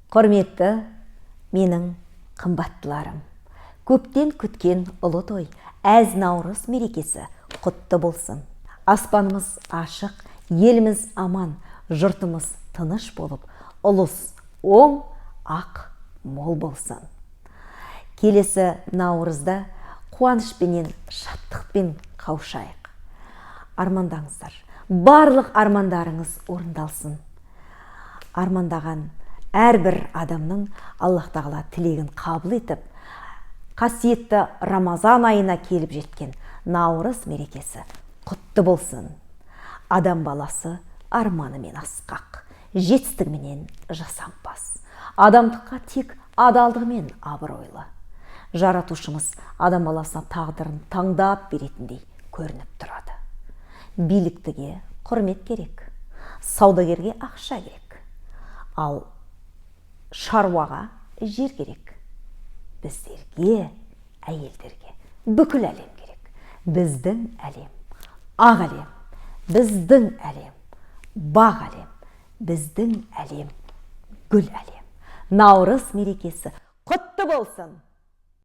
Құрметті менің қымбаттыларым, көптен күткен ұлы той әз Наурыз мерекесі құтты болсын. Аспанымыз ашық, еліміз аман, жұртымыз тыныш болып, ұлыс оң, ақ мол болсын. Келесі Наурызда қуанышпенен, шаттықпен қаушайық. Армандаңыздар, барлық армандарыңыз орындалсын. Армандаған әрбір адамның Аллах тағала тілегін қабыл етіп, қасиетті Рамазан айына келіп жеткен Наурыз мерекесі құтты болсын. Адам баласы арманымен асқақ, жетістігіменен жасампаз. Адамдыққа тек адалдығымен абыройлы. Жаратушымыз адам баласына тағдырын таңдап беретіндей көрініп тұрады. Биліктіге құрмет керек, саудагерге ақша керек, ал шаруаға жер керек. Біздерге, әйелдерге бүкіл әлем керек. Біздің әлем ақ әлем, біздің әлем бақ әлем, біздің әлем гүл әлем. Наурыз мерекесі құтты болсын.